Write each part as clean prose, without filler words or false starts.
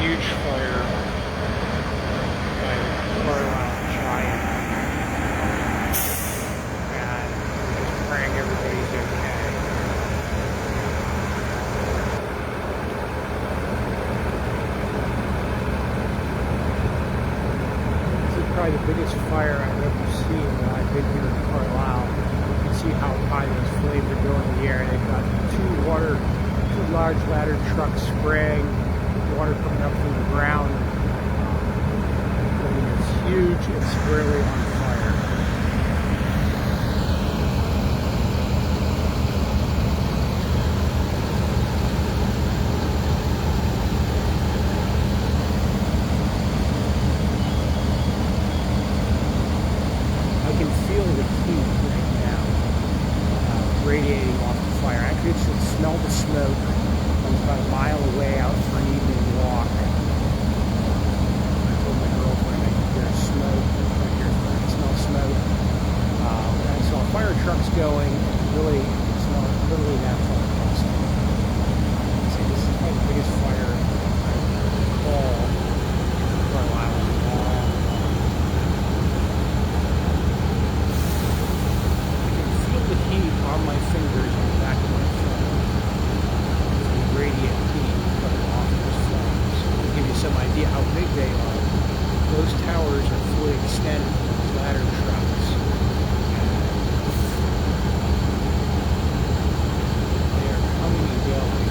huge fire by the Carlisle giant, and we're just praying everybody's okay. This is probably the biggest fire I've ever seen when I've been here in Carlisle. You can see how high those flames are going in the air. They've got two large ladder trucks spraying water coming up from the ground. I mean, it's huge. It's squarely on fire. I can feel the heat right now radiating off the fire. I could smell the smoke. I was about a mile away out for an evening walk. I told my girlfriend I could hear smoke. I could smell smoke. And I saw fire trucks going. Really, it smelled literally that far across. So this is probably the biggest fire I recall in Carlisle in a long time. I can feel the heat on my fingers on the back of my phone. Radiant heat coming off those flames. To give you some idea how big they are, those towers are fully extended from those ladder trucks. They are coming and going.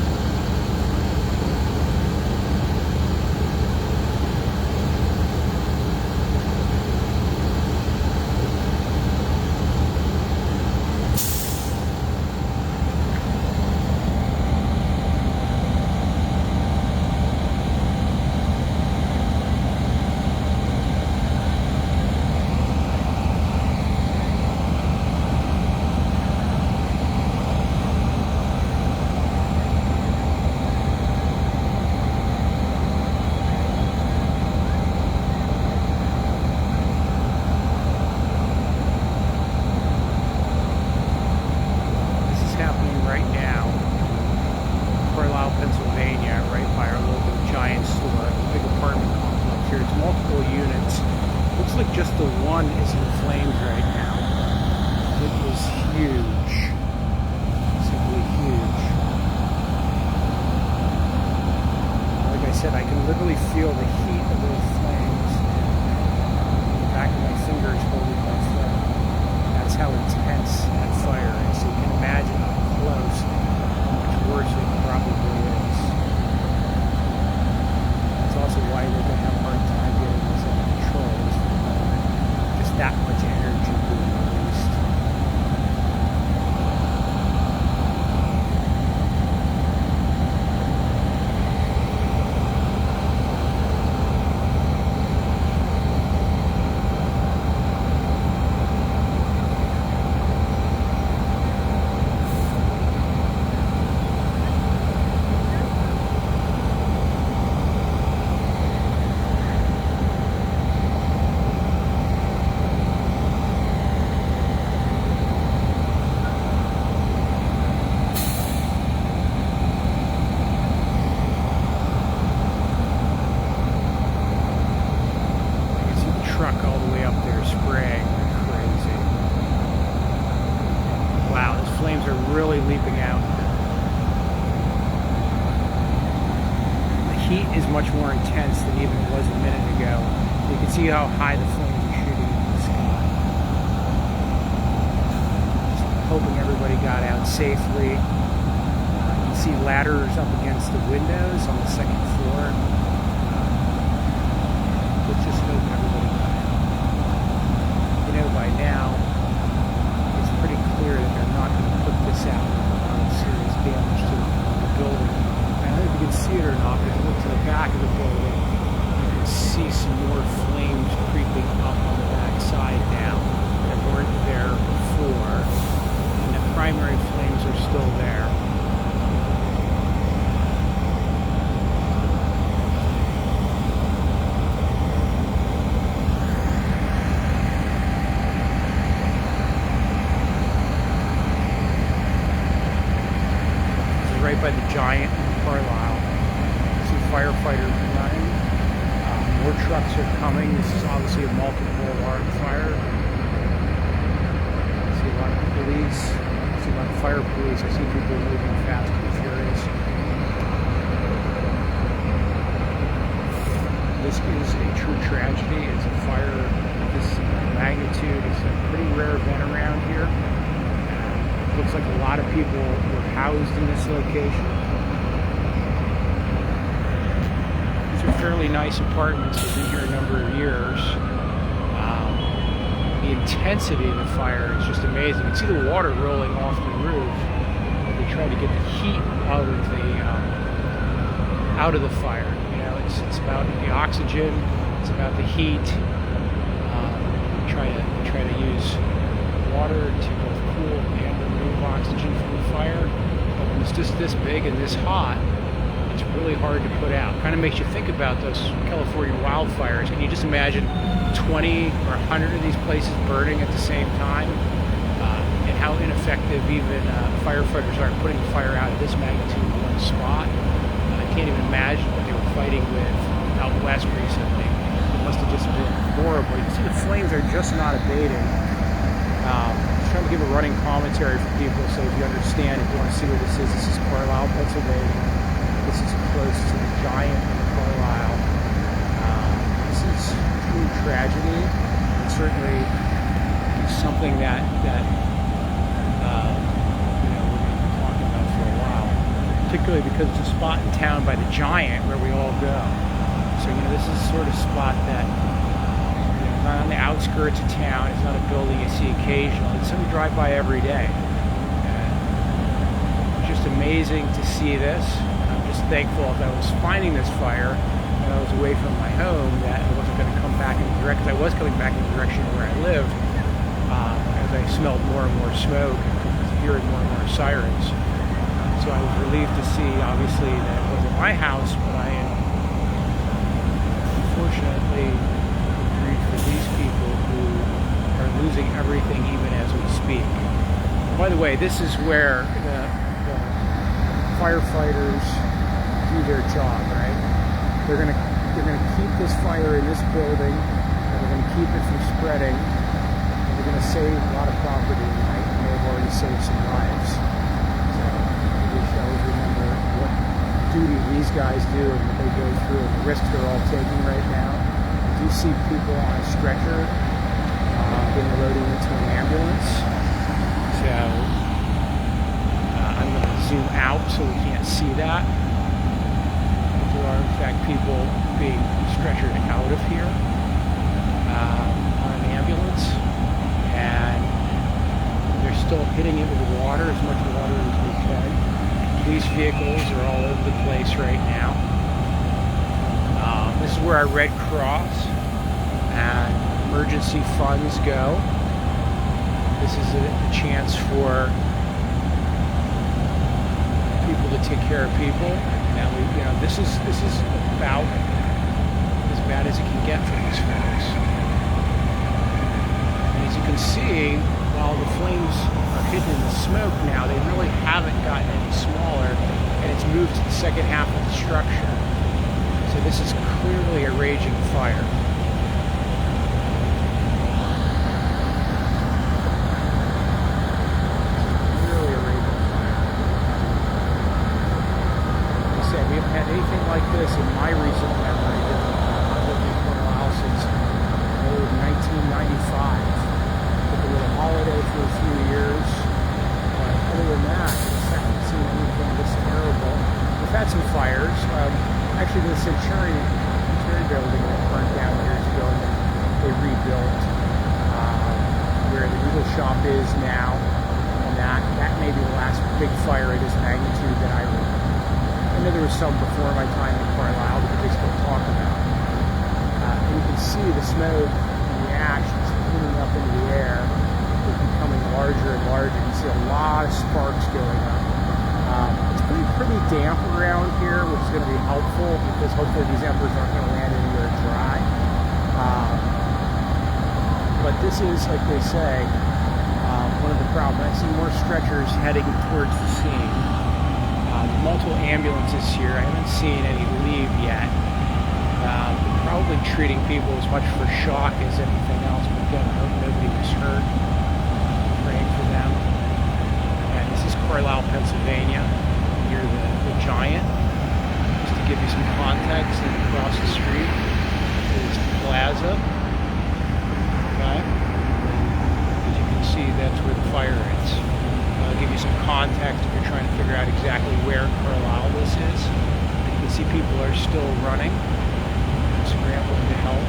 Right now, Carlisle, Pennsylvania, right by our local Giant store, big apartment complex here. It's multiple units. Looks like just the one is in flames right now. It is huge. Simply huge. Like I said, I can literally feel the heat of those flames in the back of my fingers holding my phone. That's how intense that fire is. So you can imagine how close, how much worse it probably is. That's also why they're going to have a hard time getting this under control. Just that much energy being released. Truck all the way up there spraying like crazy. Wow, those flames are really leaping out. The heat is much more intense than even it was a minute ago. You can see how high the flames are shooting in the sky. Just hoping everybody got out safely. You can see ladders up against the windows on the second floor. Let's just hope everybody by now, it's pretty clear that they're not going to put this out without serious damage to the building. I don't know if you can see it or not, but if you look to the back of the building, you can see some more flames creeping up on the back side now that weren't there before. And the primary flames are still there. Right by the Giant in Carlisle. See firefighters running. More trucks are coming. This is obviously a multiple alarm fire. I see a lot of police. I see a lot of fire police. I see people moving fast and furious. This is a true tragedy. It's a fire of this magnitude. It's a pretty rare event around here. Looks like a lot of people were housed in this location. These are fairly nice apartments. They've been here a number of years. The intensity of the fire is just amazing. You can see the water rolling off the roof. They try to get the heat out of the fire. You know, it's about the oxygen. It's about the heat. Try to use water to both cool and remove oxygen from the fire. But when it's just this big and this hot, it's really hard to put out. Kind of makes you think about those California wildfires. Can you just imagine 20 or 100 of these places burning at the same time? And how ineffective even firefighters are at putting a fire out of this magnitude in one spot. I can't even imagine what they were fighting with out west recently. It must have just been horrible. You can see the flames are just not abating. Just trying to give a running commentary for people so if you understand, if you want to see where this is Carlisle, Pennsylvania. This is close to the Giant in Carlisle. This is true tragedy. And certainly something that we're going to be talking about for a while, particularly because it's a spot in town by the Giant where we all go. So this is the sort of spot that not on the outskirts of town. It's not a building you see occasionally. It's something you drive by every day. It's just amazing to see this. I'm just thankful that I was finding this fire and I was away from my home, that I wasn't going to come back in the direction. I was coming back in the direction where I lived as I smelled more and more smoke and hearing more and more sirens. So I was relieved to see, obviously, that it wasn't my house, but I am unfortunately for these people who are losing everything even as we speak. By the way, this is where the firefighters do their job, right? They're gonna keep this fire in this building, and they're gonna keep it from spreading, and they're gonna save a lot of property tonight, and they've already saved some lives. So we should always remember what duty these guys do and what they go through and the risks they're all taking right now. You see people on a stretcher being loaded into an ambulance. So I'm going to zoom out so we can't see that. But there are in fact people being stretchered out of here on an ambulance, and they're still hitting it with water, as much water as we can. Police vehicles are all over the place right now. This is where our Red Cross and emergency funds go. This is a chance for people to take care of people. Now this is about as bad as it can get for these folks. And as you can see, while the flames are hidden in the smoke now, they really haven't gotten any smaller, and it's moved to the second half of the structure. So this is clearly a raging fire. Really a raging fire. Like I said, we haven't had anything like this in my recent memory. I've lived in Carlisle since 1995. Took a little holiday for a few years. But other than that, I haven't seen anything this terrible. We've had some fires. Actually, the Century building that burned down years ago, and they rebuilt where the Eagle Shop is now, and that may be the last big fire of this magnitude that I remember. I know there was some before my time in Carlisle, because they still talk about it. And you can see the smoke and the ash is cleaning up into the air. It's becoming larger and larger. You see a lot of sparks going up. It's pretty damp around here, which is going to be helpful because hopefully these embers aren't going to land anywhere dry. But this is, like they say, one of the problems. I see more stretchers heading towards the scene. Multiple ambulances here. I haven't seen any leave yet. They're probably treating people as much for shock as anything else. But again, I hope nobody was hurt. Praying for them. And this is Carlisle, Pennsylvania, near the Giant. Just to give you some context, and across the street is the Plaza. Okay? As you can see, that's where the fire is. I'll give you some context if you're trying to figure out exactly where Carlisle this is. You can see people are still running, scrambling to help.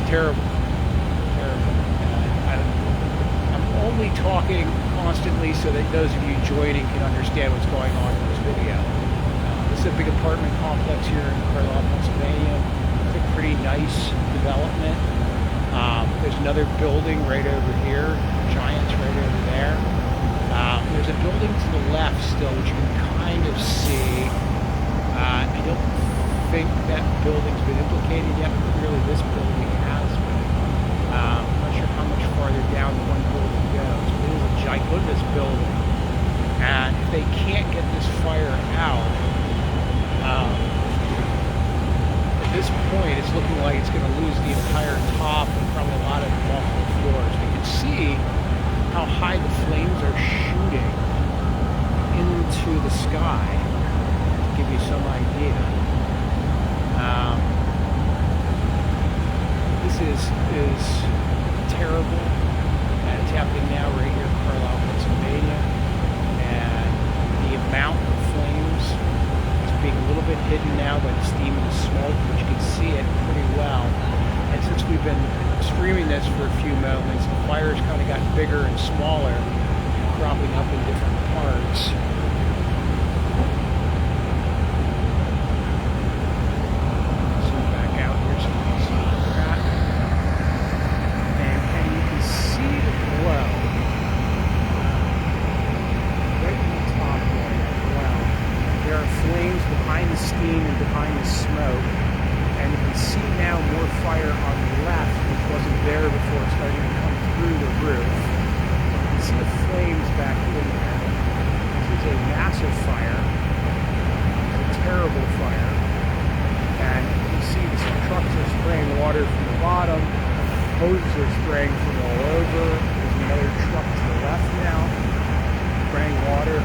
Terrible. Terrible. I'm only talking constantly so that those of you joining can understand what's going on in this video. This is a big apartment complex here in Carlisle, Pennsylvania. It's a pretty nice development. There's another building right over here. Giants right over there. There's a building to the left still, which you can kind of see. I don't think that building's been implicated yet, but clearly this building has been. I'm not sure how much farther down the one building goes, but it is a gigantic building. And if they can't get this fire out, at this point it's looking like it's going to lose the entire top and probably a lot of multiple floors. You can see how high the flames are shooting into the sky, to give you some idea. This is terrible, and it's happening now right here in Carlisle, Pennsylvania, and the amount of flames is being a little bit hidden now by the steam and the smoke, but you can see it pretty well. And since we've been streaming this for a few moments, the fire's kind of gotten bigger and smaller, cropping up in different parts. Zoom back out here so you can see where we're at. And you can see the glow right in the top there, that glow. There are flames behind the steam and behind the smoke. And you can see now more fire on the left, which wasn't there before, starting to come through the roof. You can see the flames back in there. This is a massive fire. It's a terrible fire. And you can see the trucks are spraying water from the bottom. Hoses are spraying from all over. There's another truck to the left now, spraying water.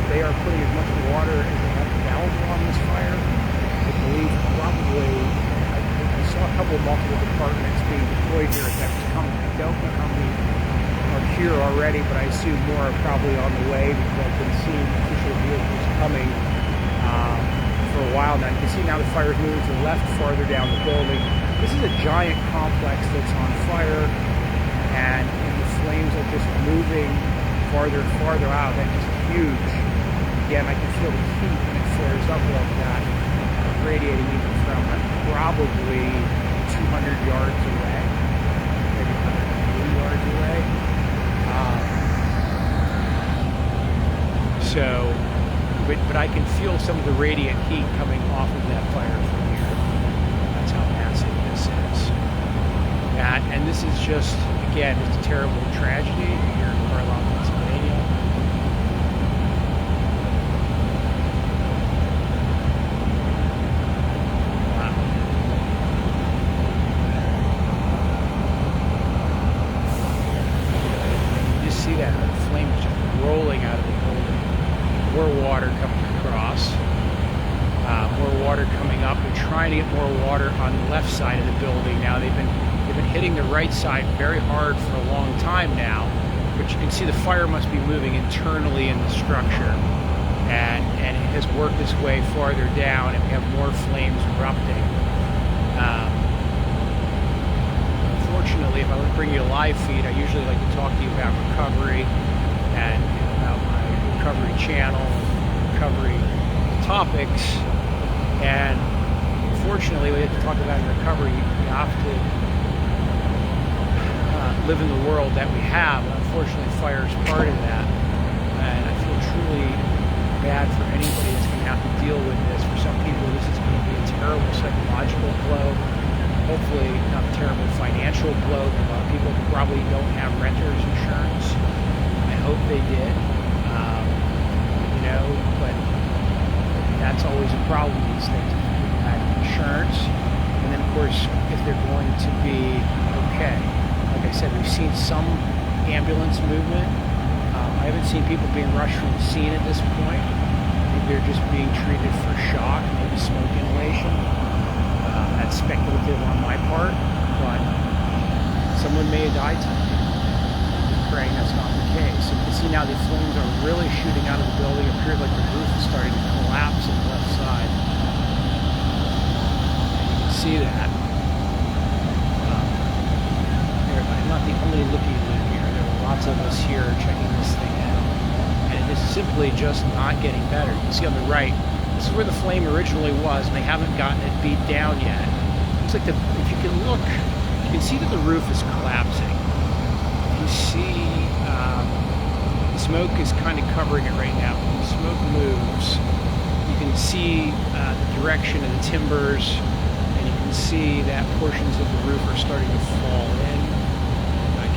They are putting as much water as they have available on this fire. I believe probably, I saw a couple of multiple departments being deployed here as that was coming. I don't know how many are here already, but I assume more are probably on the way because I've been seeing official vehicles coming for a while now. You can see now the fire is moving to the left, farther down the building. This is a giant complex that's on fire, and the flames are just moving farther and farther out. That's just huge. Again, I can feel the heat when it flares up like that. Radiating even from probably 200 yards away, maybe 180 yards away. But I can feel some of the radiant heat coming off of that fire from here. That's how massive this is. And this is just, again, it's a terrible tragedy here in Carlisle, Pennsylvania. See that the flame is just rolling out of the building. More water coming across, more water coming up. They're trying to get more water on the left side of the building now. They've been hitting the right side very hard for a long time now, but you can see the fire must be moving internally in the structure, and it has worked its way farther down, and we have more flames erupting. Unfortunately, if I would bring you a live feed, I usually like to talk to you about recovery and about my recovery channel, recovery topics. And unfortunately, we have to talk about recovery. You have to live in the world that we have. And unfortunately, fire is part of that. And I feel truly bad for anybody that's going to have to deal with this. For some people, this is going to be a terrible psychological blow. Hopefully not a terrible financial blow. A lot of people probably don't have renter's insurance. I hope they did. But that's always a problem these things. If you had insurance, and then of course if they're going to be okay. Like I said, we've seen some ambulance movement. I haven't seen people being rushed from the scene at this point. I think they're just being treated for shock, maybe smoke inhalation. That's speculative on my part, but someone may have died tonight. I'm praying that's not the case. You can see now the flames are really shooting out of the building. It appears like the roof is starting to collapse on the left side. You can see that. I'm not the only looky-loo here. There are lots of us here checking this thing out. And it is simply just not getting better. You can see on the right, this is where the flame originally was, and they haven't gotten it beat down yet. Looks like if you can look, you can see that the roof is collapsing. You see the smoke is kind of covering it right now. When the smoke moves, you can see the direction of the timbers, and you can see that portions of the roof are starting to fall in.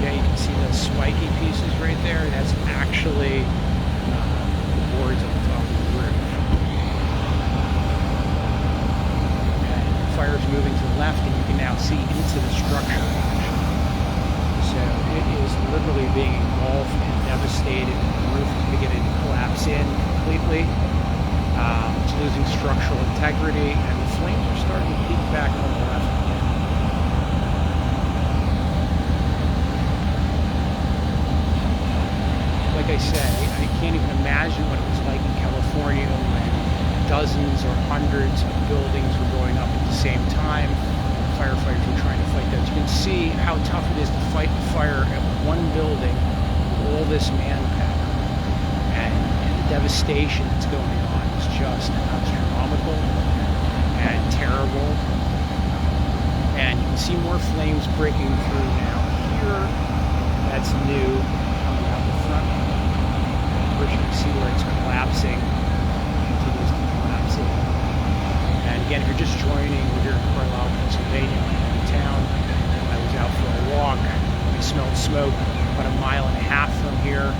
Okay, you can see those spiky pieces right there. That's actually the boards on the top of the roof. Okay, the fire is moving to the left, and you can now see into the structure. So it is literally being engulfed and devastated. The roof is beginning to collapse in completely. It's losing structural integrity, and the flames are starting to peak back on the left. Like I say, I can't even imagine what it was like in California when dozens or hundreds of buildings were going up at the same time. Firefighters were trying to fight those. You can see how tough it is to fight the fire at one building with all this manpower. And the devastation that's going on is just astronomical and terrible. And you can see more flames breaking through now. Here, that's new, coming out the front. You can see where it's collapsing. It continues to collapse in. And again, if you're just joining, we're here in Carlisle, Pennsylvania, my hometown. I was out for a walk. I smelled smoke about a mile and a half from here.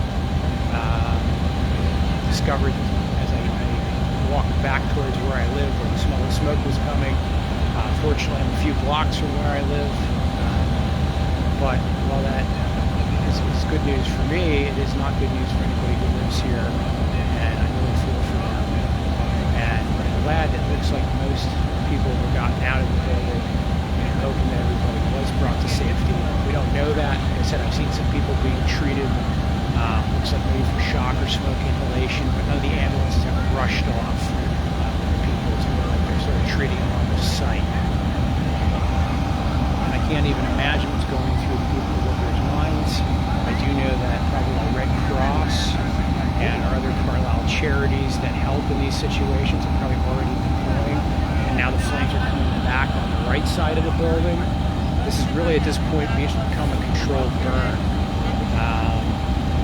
Discovered as I walked back towards where I live, where the smell of smoke was coming. Fortunately, I'm a few blocks from where I live. But while that is good news for me, it is not good news for anybody who lives here, and I really feel for them. And I'm glad that it looks like most people were gotten out of the building, and hoping that everybody was brought to safety. We don't know that. Like I said, I've seen some people being treated, looks like maybe for shock or smoke inhalation, but none of the ambulances have rushed off people to where like they're sort of treating them on the site. And I can't even imagine what's going through the people workers' minds. I do know that probably the Red Cross and our other Carlisle charities that help in these situations are probably already deploying, and now the flames are coming back on the right side of the building. This is really at this point become a controlled burn.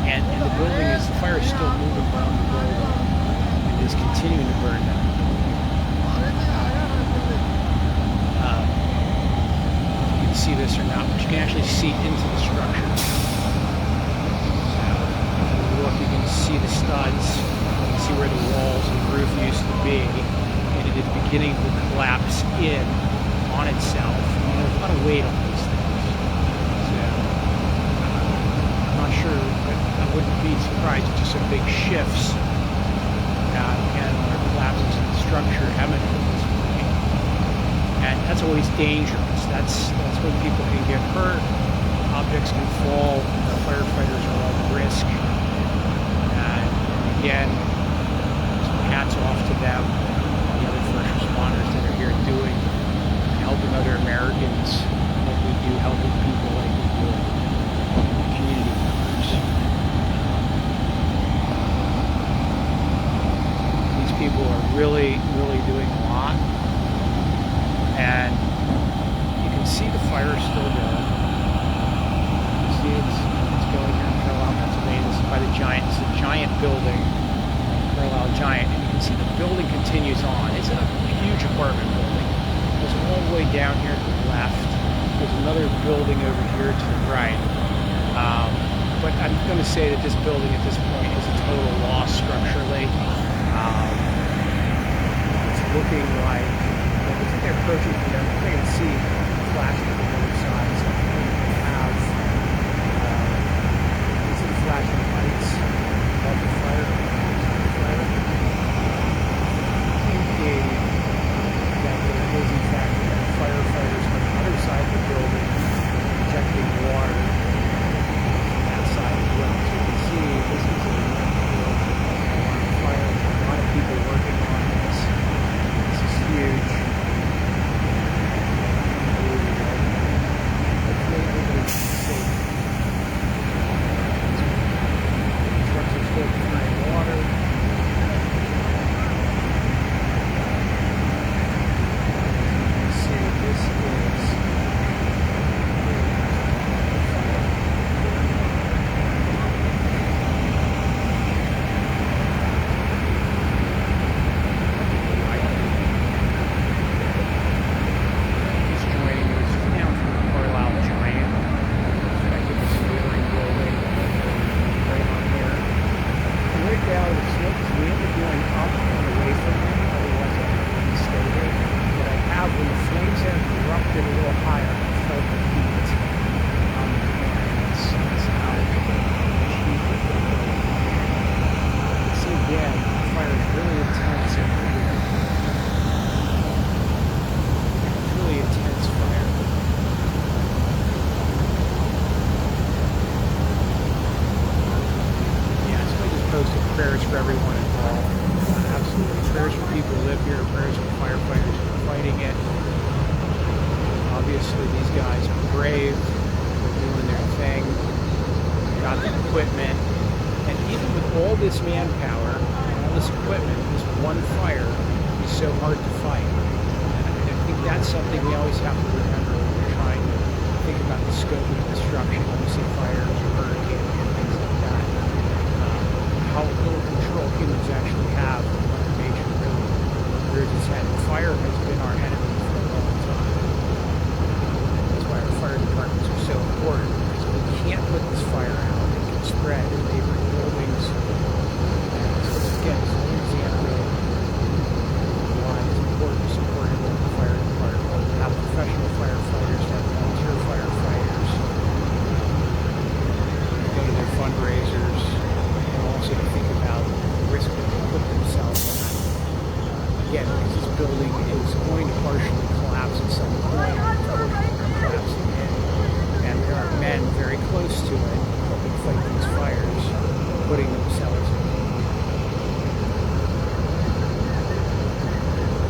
And the building the fire is still moving around the building and is continuing to burn down. You can see this or not, but you can actually see into the structure. So, if you look, you can see the studs, you can see where the walls and the roof used to be, and it is beginning to collapse in on itself. I mean, there's a lot of weight on these things. So, I'm not sure, but I wouldn't be surprised if just some big shifts and or collapses in the structure haven't at this point. And that's always dangerous. That's when people can get hurt, objects can fall, the firefighters are all at risk. And again, hats off to them, the other first responders that are here doing, helping other Americans like we do, helping people like we do, community members. These people are really, really doing a lot. And you can see the fire is still going. You see it's going here in Carlisle, Pennsylvania. This is by the Giant. It's a giant building, Carlisle Giant. And you can see the building continues on. It's a huge apartment building. It goes all the way down here to the left. There's another building over here to the right. But I'm going to say that this building at this point is a total loss structurally. It's looking like it's I approach it, you can see flashing from both sides. They have you see the flashing lights of the fire. Indicating that there is in fact firefighters on the other side of the building injecting water on that side as well. So you can see this is a fire. A lot of people working on this. This is huge. Hopefully everybody's safe. Trucks are still carrying water. Prayers for everyone involved. Absolutely. Prayers for people who live here, prayers for firefighters who are fighting it. Obviously, these guys are brave. They're doing their thing. They've got the equipment. And even with all this manpower, all this equipment, this one fire is so hard to fight. And I think that's something we always have to remember when we're trying to think about the scope of destruction when we see fires or hurricanes and things like that. How little control humans actually have of Mother Nature really rears its head. Fire has been our enemy for a long time. That's why our fire departments are so important, because if we can't put this fire out, it can spread in neighboring buildings. So again, it's an example of why it's important to support a local fire department, to have professional firefighters, to have volunteer firefighters, go to their fundraisers, also to think about the risk that they put themselves at. Again, because this building is going to partially collapse at some point, collapsing in, and there are men very close to it helping fight these fires, putting themselves in.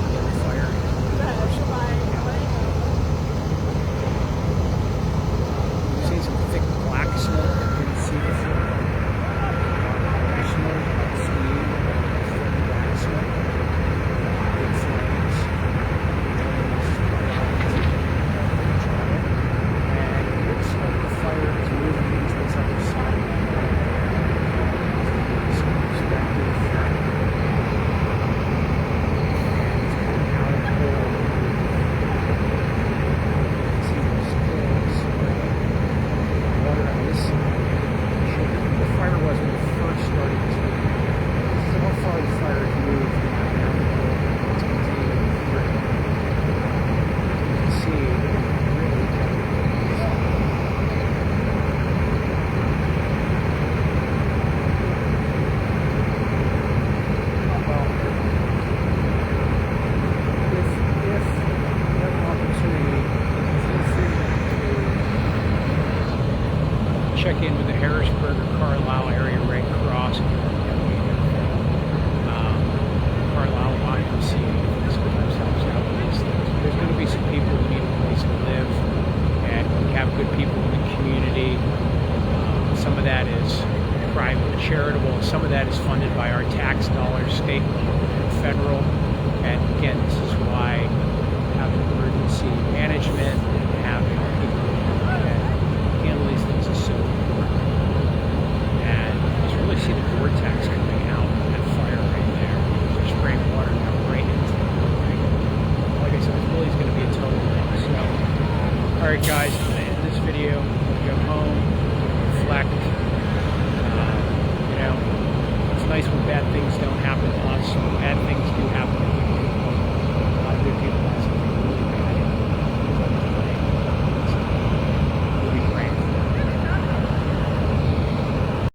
Again, the fire is you see some thick black smoke you can see before. Check in with the Harrisburg or Carlisle area Red Cross. Carlisle YMC sometimes helps out with these things. There's going to be some people who need a place to live, and we have good people in the community. Some of that is private and charitable. Some of that is funded by our tax dollars, state, local, and federal. And again, this is why having emergency management and having people that handle these things is so important. And you can really see the vortex coming out of that fire right there. They're spraying water now right into the building. Like I said, this building is going to be a total loss. So, alright guys, I'm going to end this video. Go home, reflect. You know, it's nice when bad things don't happen to us. When bad things do happen to